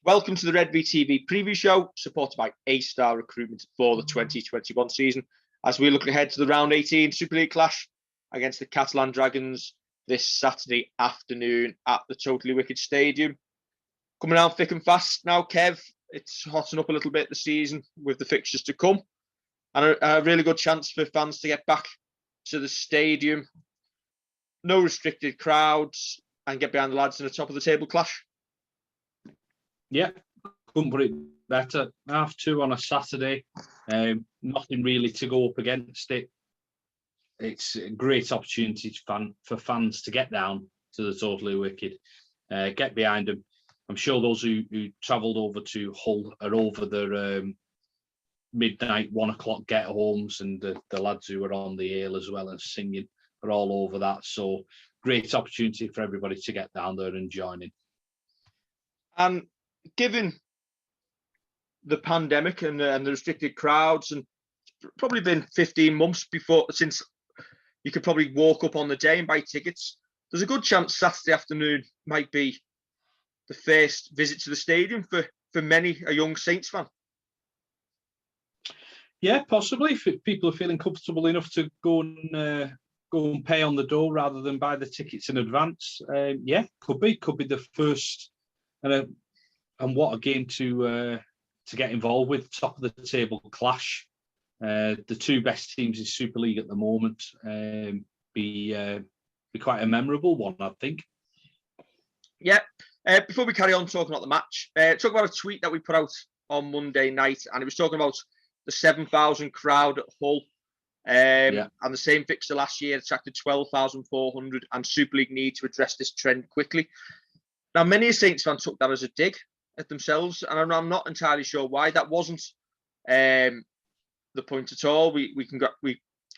Welcome to the Redvee TV preview show, supported by A-Star Recruitment for the 2021 season, as we look ahead to the Round 18 Super League clash against the Catalan Dragons this Saturday afternoon at the Totally Wicked Stadium. Coming out thick and fast now, Kev. It's hotting up a little bit this season with the fixtures to come, and a really good chance for fans to get back to the stadium. No restricted crowds, and get behind the lads in a top of the table clash. Yeah, couldn't put it better. 2:30 on a Saturday. Nothing really to go up against it. It's a great opportunity for fans to get down to the Totally Wicked, get behind them. I'm sure those who travelled over to Hull are over their midnight 1 o'clock get homes, and the lads who are on the ale as well and singing are all over that. So great opportunity for everybody to get down there and join in. And given the pandemic and the restricted crowds, and it's probably been 15 months since you could probably walk up on the day and buy tickets, there's a good chance Saturday afternoon might be the first visit to the stadium for many a young Saints fan. Yeah, possibly. If people are feeling comfortable enough to go and pay on the door rather than buy the tickets in advance, yeah, could be the first. And what a game to get involved with. Top of the table clash. The two best teams in Super League at the moment. Be quite a memorable one, I think. Yeah. Before we carry on talking about the match, talk about a tweet that we put out on Monday night, and it was talking about the 7,000 crowd at Hull. And the same fixture last year attracted 12,400, and Super League need to address this trend quickly. Now, many Saints fans took that as a dig at themselves, and I'm not entirely sure why. That wasn't the point at all. We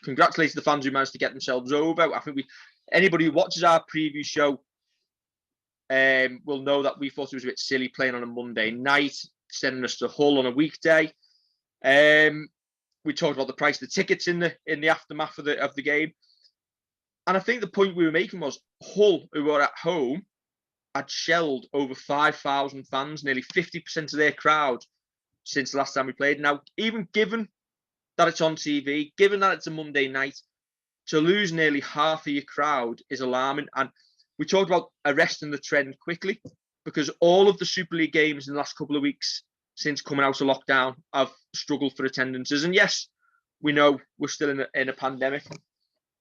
congratulated the fans who managed to get themselves over. I think anybody who watches our preview show will know that we thought it was a bit silly playing on a Monday night, sending us to Hull on a weekday. We talked about the price of the tickets in the aftermath of the game, and I think the point we were making was Hull, who were at home, had shelled over 5,000 fans, nearly 50% of their crowd since the last time we played. Now, even given that it's on TV, given that it's a Monday night, to lose nearly half of your crowd is alarming. And we talked about arresting the trend quickly, because all of the Super League games in the last couple of weeks since coming out of lockdown have struggled for attendances. And yes, we know we're still in a pandemic,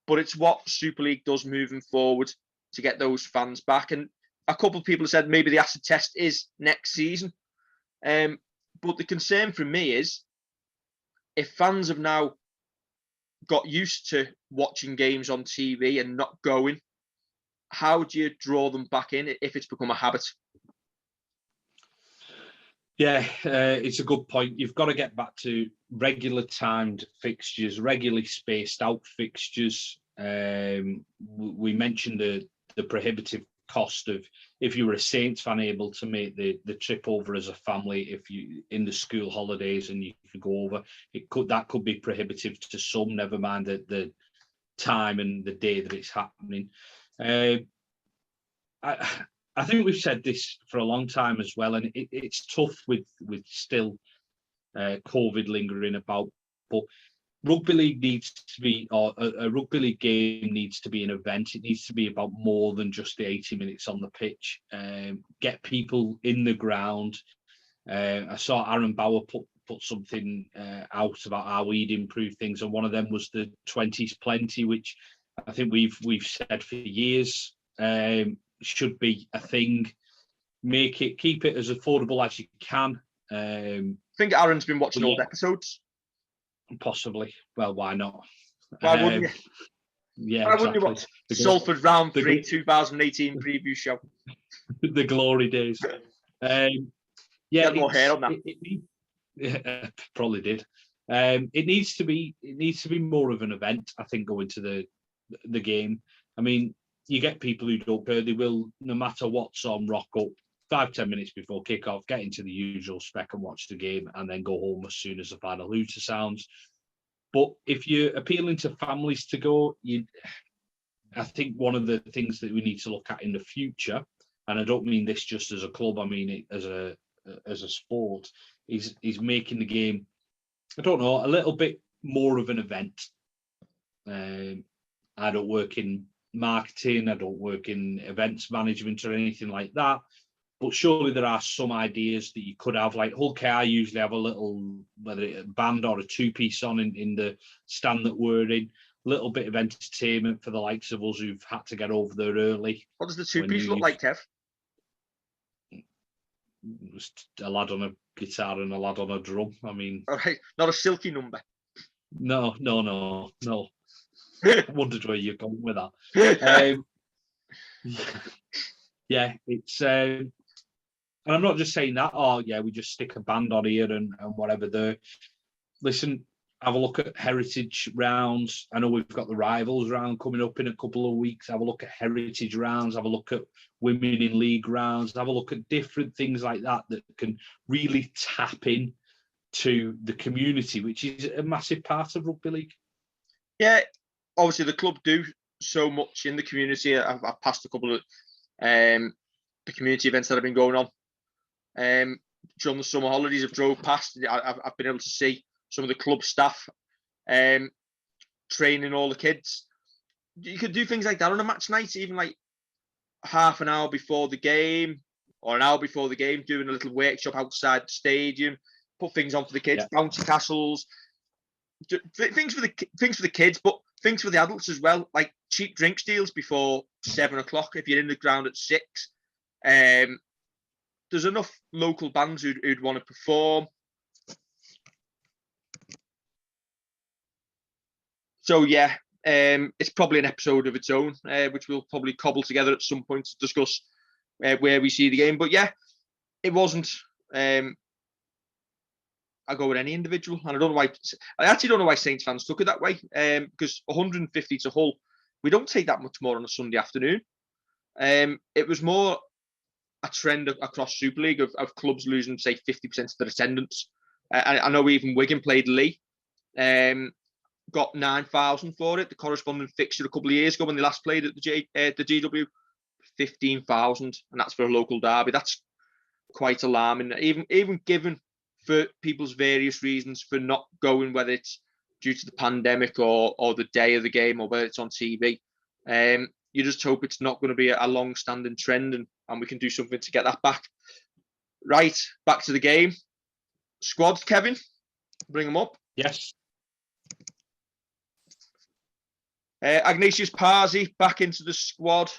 but it's what Super League does moving forward to get those fans back. And a couple of people have said maybe the acid test is next season. But the concern for me is, if fans have now got used to watching games on TV and not going, how do you draw them back in if it's become a habit? Yeah, it's a good point. You've got to get back to regular timed fixtures, regularly spaced out fixtures. We mentioned the prohibitive cost of, if you were a Saints fan, able to make the trip over as a family, if you in the school holidays and you could go over, that could be prohibitive to some, never mind the time and the day that it's happening. I think we've said this for a long time as well, and it's tough with still COVID lingering about, but rugby league needs to be, or a rugby league game needs to be an event. It needs to be about more than just the 80 minutes on the pitch. Get people in the ground. I saw Aaron Bauer put something out about how we'd improve things, and one of them was the 20s plenty, which I think we've said for years should be a thing. Keep it as affordable as you can. I think Aaron's been watching old episodes. Possibly. Well, why not? Why wouldn't you? Yeah, why exactly. Wouldn't you watch Salford Round 3 2018 preview show? The glory days. Yeah, had more hair on that. Yeah, probably did. It needs to be more of an event, I think, going to the game. I mean, you get people who don't care. They will, no matter what's on, rock up 5-10 minutes before kickoff, get into the usual spec and watch the game, and then go home as soon as the final hooter sounds. But if you're appealing to families to go, I think one of the things that we need to look at in the future, and I don't mean this just as a club, I mean it as a as a sport is making the game, I don't know, a little bit more of an event. I don't work in marketing, I don't work in events management or anything like that, but surely there are some ideas that you could have. Like Hull KR usually have a little, whether it's a band or a two-piece on in the stand that we're in, little bit of entertainment for the likes of us who've had to get over there early. What does the two-piece look like, Kev? Just a lad on a guitar and a lad on a drum. I mean, all right, not a silky number. No. I wondered where you're going with that. Yeah, it's and I'm not just saying that. Oh, yeah, we just stick a band on here and whatever. Listen, have a look at heritage rounds. I know we've got the rivals round coming up in a couple of weeks. Have a look at heritage rounds. Have a look at women in league rounds. Have a look at different things like that can really tap in to the community, which is a massive part of rugby league. Yeah, obviously the club do so much in the community. I've passed a couple of the community events that have been going on during the summer holidays. I've drove past. I've been able to see some of the club staff training all the kids. You could do things like that on a match night, even like half an hour before the game or an hour before the game, doing a little workshop outside the stadium. Put things on for the kids, bouncy castles, things for the kids, but things for the adults as well, like cheap drinks deals before 7 o'clock if you're in the ground at 6. There's enough local bands who'd want to perform. So yeah, it's probably an episode of its own, which we'll probably cobble together at some point to discuss where we see the game. But yeah, it wasn't. I go with any individual, and I actually don't know why Saints fans took it that way. Because 150 to Hull, we don't take that much more on a Sunday afternoon. It was more a trend across Super League of clubs losing, say, 50% of their attendance. I know even Wigan played Lee, got 9,000 for it. The corresponding fixture a couple of years ago when they last played at the GW, 15,000, and that's for a local derby. That's quite alarming. Even given for people's various reasons for not going, whether it's due to the pandemic or the day of the game or whether it's on TV. You just hope it's not going to be a long-standing trend and we can do something to get that back. Right, back to the game. Squads, Kevin, bring them up. Yes. Ignatius Parsi back into the squad,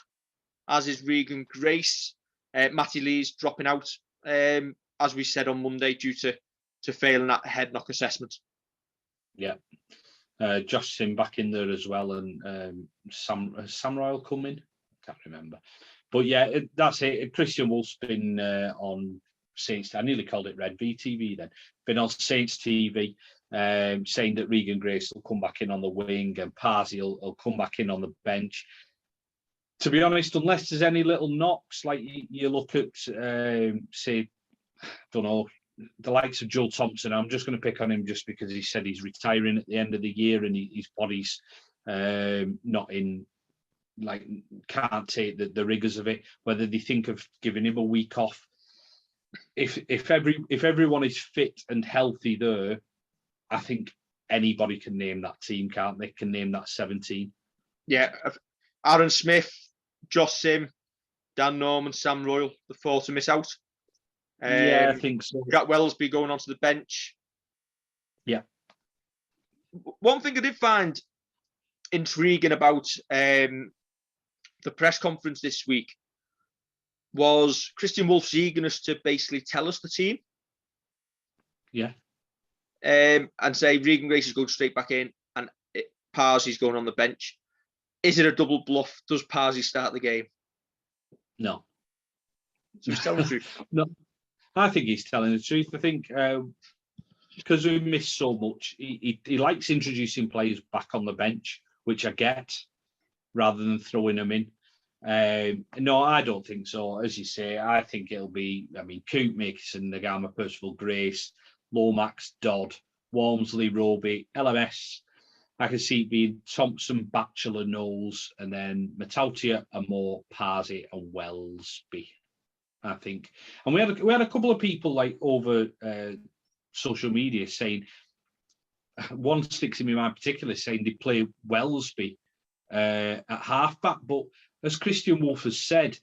as is Regan Grace. Matty Lee's dropping out, as we said on Monday, due to failing that head knock assessment. Yeah. Josh Sim back in there as well, and Sam Royal coming. Can't remember. But yeah, that's it. Christian Wolf's been on Saints. I nearly called it Redvee TV then. Been on Saints TV, saying that Regan Grace will come back in on the wing and Parsi will come back in on the bench. To be honest, unless there's any little knocks, like you look at, say, I don't know, the likes of Joel Thompson. I'm just going to pick on him just because he said he's retiring at the end of the year and his body's not in, like, can't take the rigors of it. Whether they think of giving him a week off. If everyone is fit and healthy there, I think anybody can name that team, can't they? Can name that 17. Yeah, Aaron Smith, Josh Sim, Dan Norman, Sam Royal, the 4 to miss out. Yeah, I think so. Jack Wellesby going onto the bench. Yeah. One thing I did find intriguing about the press conference this week was Christian Wolf's eagerness to basically tell us the team. Yeah. And say Regan Grace is going straight back in and Parsi's going on the bench. Is it a double bluff? Does Parsi start the game? No. So he's telling the truth. No. I think he's telling the truth. I think because we missed so much, he likes introducing players back on the bench, which I get, rather than throwing them in. No, I don't think so. As you say, I think it'll be, Coop, Makeson, Naqaima, Percival, Grace, Lomax, Dodd, Walmsley, Roby, LMS. I can see it being Thompson, Batchelor, Knowles, and then Matautia, Amore, Parsi, and Wellesby. I think. And we had a couple of people like over social media saying, one sticks in my mind particularly, saying they play Wellesby at halfback. But as Christian Wolf has said,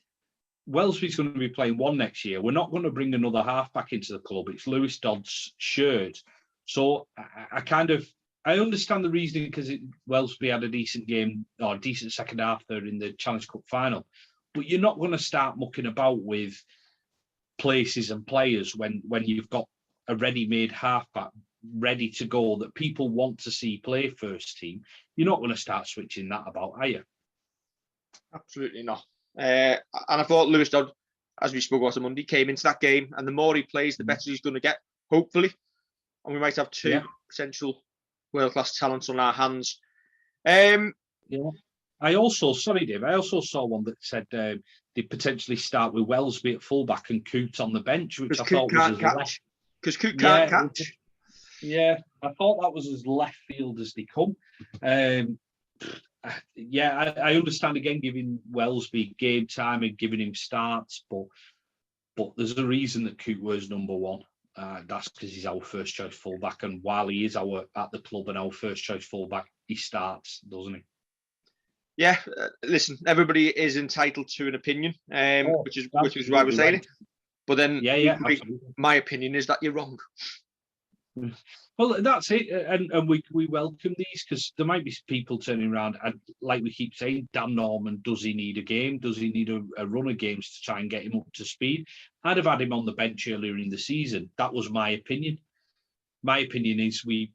Wellesby's going to be playing one next year. We're not going to bring another halfback into the club. It's Lewis Dodd's shirt. So I understand the reasoning, because Wellesby had a decent game, or a decent second half there in the Challenge Cup final. But you're not going to start mucking about with places and players when you've got a ready-made halfback ready to go that people want to see play first team. You're not going to start switching that about, are you? Absolutely not. And I thought Lewis Dodd, as we spoke about on Monday, came into that game, and the more he plays, the better he's going to get, hopefully. And we might have two potential world-class talents on our hands. I also saw one that said they potentially start with Wellesby at fullback and Coote on the bench, which I thought was as left. Because Coote can't catch. Yeah, I thought that was as left field as they come. I understand, again, giving Wellesby game time and giving him starts, but there's a reason that Coote was number one. That's because he's our first choice fullback, and while he is at the club and our first choice fullback, he starts, doesn't he? Yeah, listen, everybody is entitled to an opinion, which is why we're saying it. But then, my opinion is that you're wrong. Well, that's it, and we welcome these, because there might be people turning around, and like we keep saying, Dan Norman, does he need a game? Does he need a run of games to try and get him up to speed? I'd have had him on the bench earlier in the season. That was my opinion. My opinion is we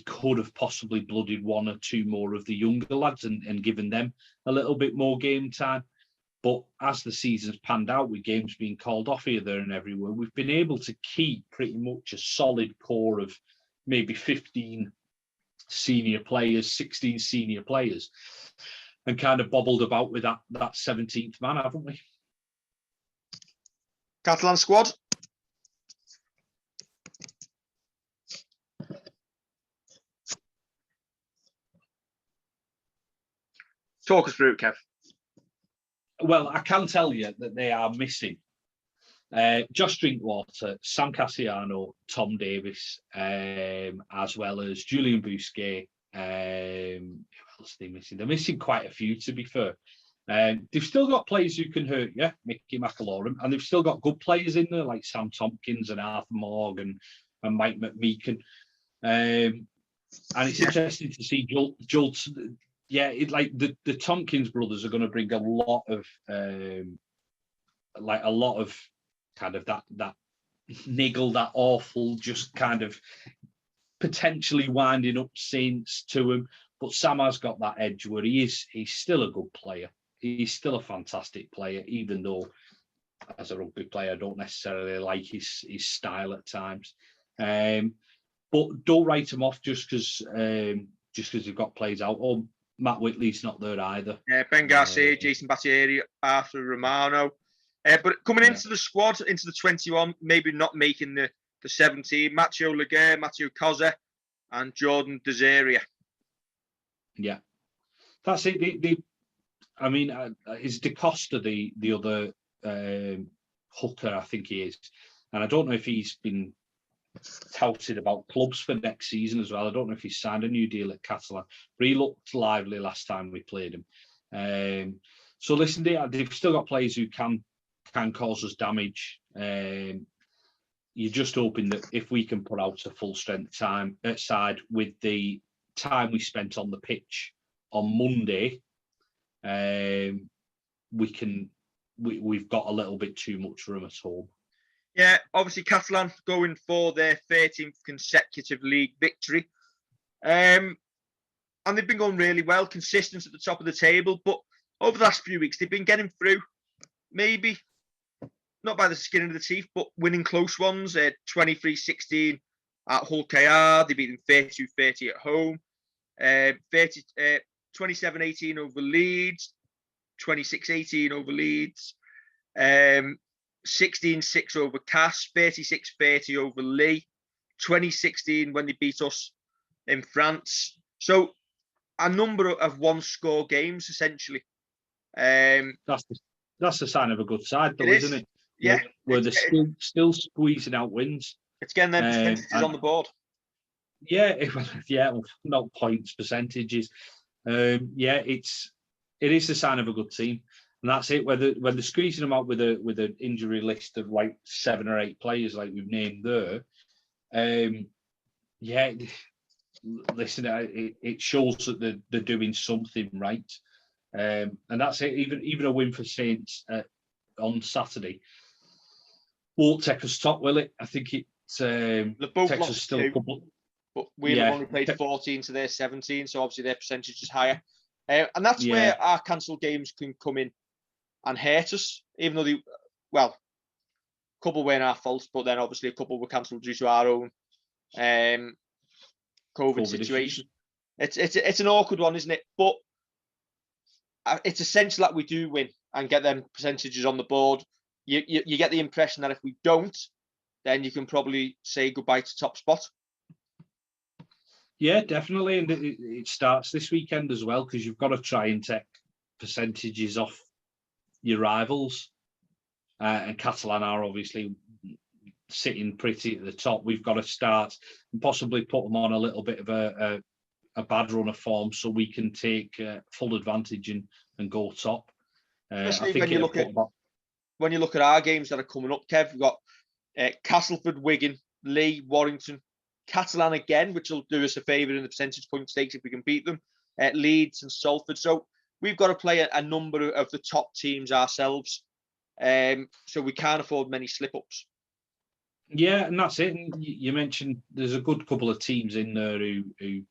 could have possibly blooded one or two more of the younger lads and given them a little bit more game time. But as the season's panned out, with games being called off here, there and everywhere, we've been able to keep pretty much a solid core of maybe 15 senior players, 16 senior players, and kind of bobbled about with that 17th man, haven't we? Catalan squad. Talk us through it, Kev. Well, I can tell you that they are missing Josh Drinkwater, Sam Cassiano, Tom Davis, as well as Julian Bousquet. Who else are they missing? They're missing quite a few, to be fair. They've still got players who can hurt you, Mickey McAlorum, and they've still got good players in there like Sam Tompkins and Arthur Morgan and Mike McMeekin. And it's interesting to see Jolts. Yeah, the Tompkins brothers are going to bring a lot of kind of that niggle, that awful, just kind of potentially winding up scenes to him. But Sam has got that edge where he's still a good player. He's still a fantastic player, even though as a rugby player, I don't necessarily like his style at times. But don't write him off just because they've got players out. Or Matt Whitley's not there either. Yeah, Ben Garcia, Jason Battieri, Arthur Romano. But coming into the squad, into the 21, maybe not making the 17, Matteo Laguerre, Matteo Cozza, and Jordan Desaria. Yeah, that's it. Is DeCosta the other hooker? I think he is, and I don't know if he's been touted about clubs for next season as well. I don't know if he's signed a new deal at Catalan, but he looked lively last time we played him. So listen, they've still got players who can cause us damage. You're just hoping that if we can put out a full strength side with the time we spent on the pitch on Monday, we've got a little bit too much room at home. Yeah, obviously Catalan going for their 13th consecutive league victory. And they've been going really well, consistent at the top of the table. But over the last few weeks, they've been getting through, maybe not by the skin of the teeth, but winning close ones. 23-16 at Hull KR. They beat them 32-30 at home. 27-18 over Leeds. 26-18 over Leeds. 16-6 over Cass, 36-30 over Lee, 2016 when they beat us in France. So a number of one-score games, essentially. That's the sign of a good side, though, isn't it? Yeah, where they're still squeezing out wins. It's getting them percentages on the board. Yeah, not points, percentages. It is the sign of a good team, and that's it. When they're squeezing them out with an injury list of like 7 or 8 players, like we've named there. Listen, it shows that they're doing something right, and that's it. Even a win for Saints on Saturday won't take us top, will it? I think it takes us still a couple. But we'll have only played 14 to their 17, so obviously their percentage is higher. And that's where our cancelled games can come in and hurt us, even though a couple weren't our fault, but then obviously a couple were cancelled due to our own COVID situation. It's an awkward one, isn't it? But it's essential that we do win and get them percentages on the board. You get the impression that if we don't, then you can probably say goodbye to top spot. Yeah, definitely, and it starts this weekend as well, because you've got to try and take percentages off your rivals, and Catalan are obviously sitting pretty at the top. We've got to start and possibly put them on a little bit of a bad run of form, so we can take full advantage and go top. Especially when you look at our games that are coming up, Kev, we've got Castleford, Wigan, Leigh, Warrington, Catalan again, which will do us a favour in the percentage point stakes if we can beat them, Leeds and Salford. So we've got to play a number of the top teams ourselves, so we can't afford many slip-ups. Yeah, and that's it. And you mentioned there's a good couple of teams in there who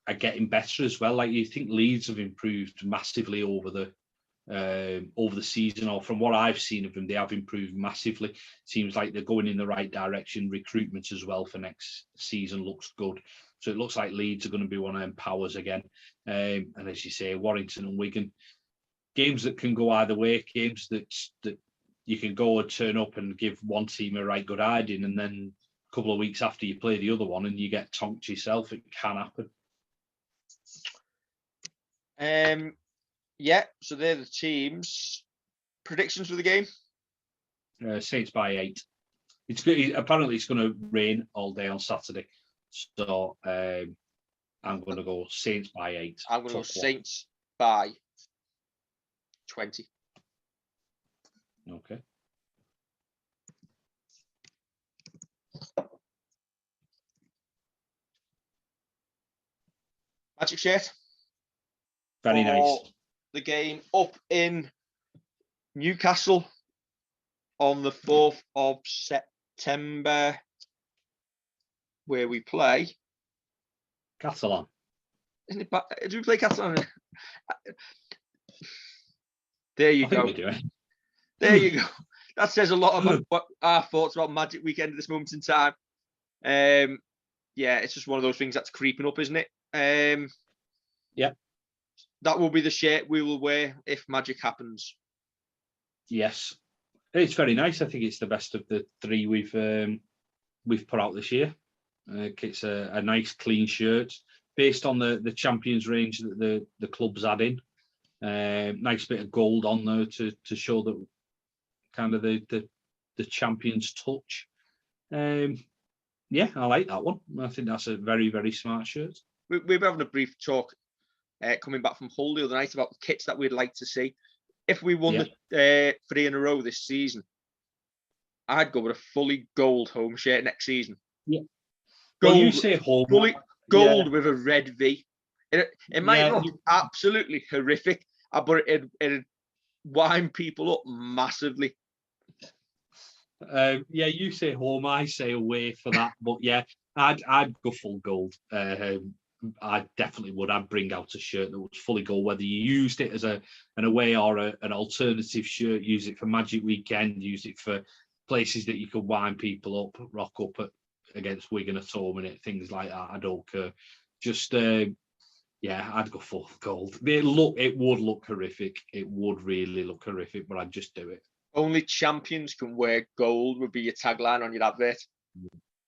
are getting better as well. Like, you think Leeds have improved massively over the season, or from what I've seen of them, they have improved massively. Seems like they're going in the right direction. Recruitment as well for next season looks good. So it looks like Leeds are going to be one of them powers again. And as you say, Warrington and Wigan, games that can go either way, games that you can go and turn up and give one team a right good hiding, and then a couple of weeks after you play the other one and you get tonked yourself. It can happen. Yeah, so they're the teams. Predictions for the game? Saints by 8. It's good. Apparently, it's going to rain all day on Saturday, so I'm going to go Saints by 8. I'm going to go Saints by 20. Okay. Magic shirt. Very nice. The game up in Newcastle on the 4th of September, where we play Catalan. Isn't it? Do we play Catalan? There you go. There you go. That says a lot about what our thoughts about Magic Weekend at this moment in time. Yeah, it's just one of those things that's creeping up, isn't it? Yeah. That will be the shirt we will wear if Magic happens. Yes, it's very nice. I think it's the best of the 3 we've put out this year. It's a nice clean shirt based on the Champions range that the club's adding. Nice bit of gold on there to show that kind of the Champions touch. Yeah, I like that one. I think that's a very, very smart shirt. We were having a brief talk coming back from Hull the other night about the kits that we'd like to see. If we won the 3 in a row this season, I'd go with a fully gold home shirt next season. Yeah. Gold, well, you say home. Fully gold with a red V. It might look absolutely horrific, but it'd wind people up massively. Yeah, you say home, I say away for that. But yeah, I'd go full gold. I definitely would. I'd bring out a shirt that was fully gold, whether you used it as an away or an alternative shirt, use it for Magic Weekend, use it for places that you could wind people up, rock up against Wigan at home and things like that. I don't care. Just I'd go full gold. It would look horrific. It would really look horrific, but I'd just do it. Only champions can wear gold would be your tagline on your advert.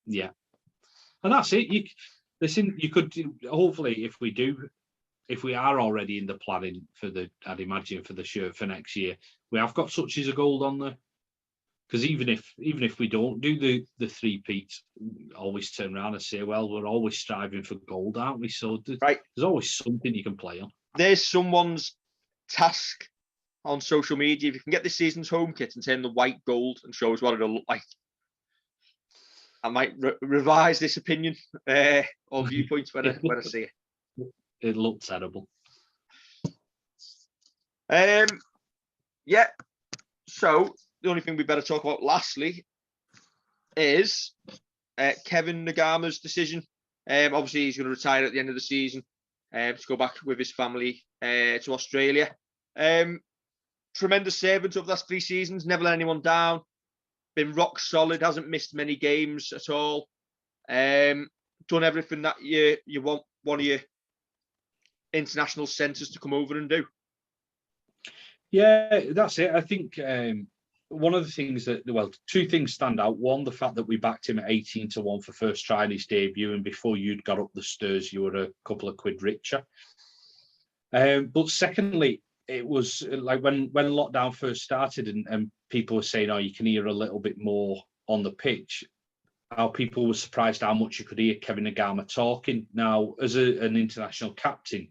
Yeah, and that's it. You could hopefully, if we are already in the planning for I'd imagine for the shirt for next year, we have got touches of gold on there. Because even if we don't do the three-peat, always turn around and say, well, we're always striving for gold, aren't we? So there's always something you can play on. There's someone's task on social media. If you can get this season's home kit and turn the white gold and show us what it'll look like, I might revise this opinion or viewpoint when I see it. It looked terrible. Yeah. So the only thing we better talk about lastly is Kevin Naqaima's decision. Obviously, he's going to retire at the end of the season to go back with his family to Australia. Tremendous servant over the last 3 seasons, never let anyone down, been rock solid, hasn't missed many games at all. Done everything that you want one of your international centres to come over and do. Yeah, that's it. I think one of the things that, well, 2 things stand out. One, the fact that we backed him at 18-1 for first try in his debut, and before you'd got up the stairs, you were a couple of quid richer. But secondly, it was like when lockdown first started and people were saying, oh, you can hear a little bit more on the pitch, how people were surprised how much you could hear Kevin Naqaima talking. Now, as an international captain,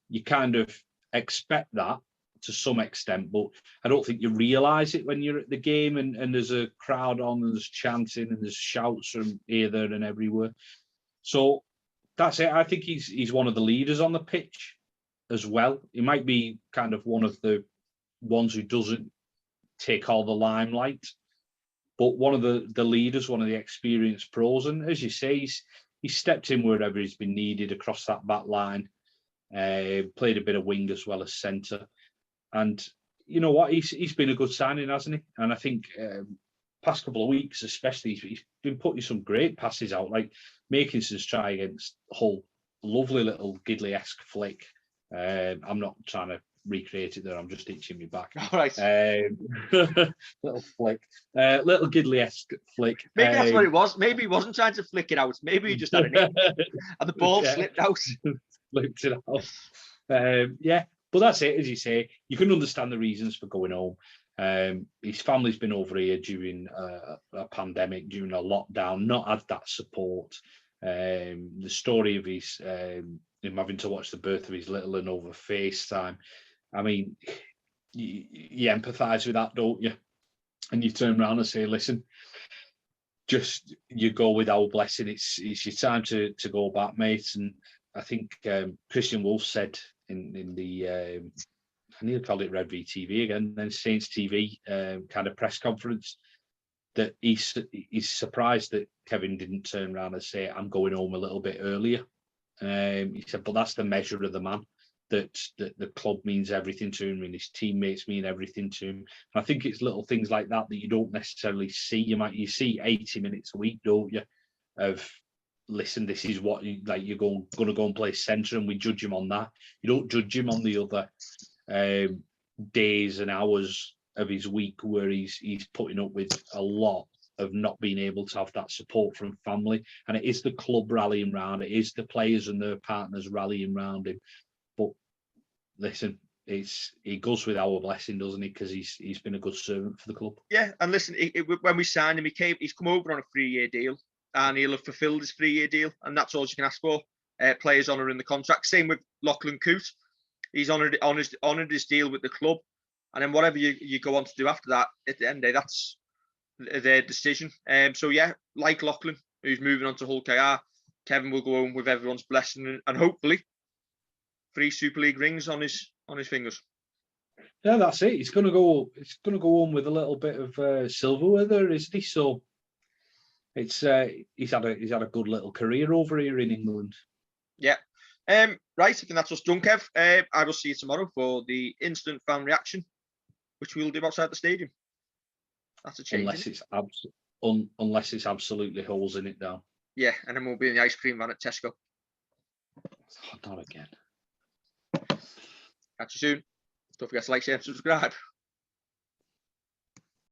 you kind of expect that to some extent, but I don't think you realise it when you're at the game and there's a crowd on and there's chanting and there's shouts from here, there and everywhere. So that's it. I think he's one of the leaders on the pitch as well. He might be kind of one of the ones who doesn't take all the limelight, but one of the leaders, one of the experienced pros. And as you say, he's stepped in wherever he's been needed across that back line, played a bit of wing as well as centre. And you know what? He's been a good signing, hasn't he? And I think past couple of weeks, especially, he's been putting some great passes out, like Makinson's try against Hull. Lovely little Gidley-esque flick. I'm not trying to recreate it there. I'm just itching me back. All right. Little flick. Little Gidley-esque flick. Maybe that's what it was. Maybe he wasn't trying to flick it out. Maybe he just had it and the ball slipped out. Flipped it out. Yeah. But that's it, as you say. You can understand the reasons for going home. His family's been over here during a pandemic, during a lockdown, not had that support. The story of him having to watch the birth of his little one over FaceTime. I mean, you empathise with that, don't you? And you turn around and say, listen, just you go with our blessing. It's your time to go back, mate. And I think Christian Wolf said in the I need to call it Redvee TV again, then Saints TV kind of press conference, that he's surprised that Kevin didn't turn around and say, I'm going home a little bit earlier. He said, but that's the measure of the man, that the club means everything to him and his teammates mean everything to him. And I think it's little things like that you don't necessarily see. You see 80 minutes a week, don't you, of listen, this is what you're going to go and play centre, and we judge him on that. You don't judge him on the other days and hours of his week where he's putting up with a lot of not being able to have that support from family. And it is the club rallying round, it is the players and their partners rallying round him. But listen, he goes with our blessing, doesn't he? Because he's been a good servant for the club. Yeah, and listen, when we signed him, he's come over on a 3-year deal. And he'll have fulfilled his 3-year deal, and that's all you can ask for. Players honouring the contract. Same with Lachlan Coote. He's honoured his deal with the club, and then whatever you go on to do after that, at the end of the day, that's their decision. So yeah, like Lachlan, who's moving on to Hull KR, Kevin will go home with everyone's blessing and hopefully 3 Super League rings on his fingers. Yeah, that's it. He's gonna go home with a little bit of silverware there, isn't he? So. It's he's had a good little career over here in England. Yeah. Right, I think that's us done, Kev. I will see you tomorrow for the instant fan reaction, which we'll do outside the stadium. That's a change. Unless it's absolutely holes in it down. Yeah, and then we'll be in the ice cream van at Tesco. Oh, not again. Catch you soon. Don't forget to like, share, and subscribe.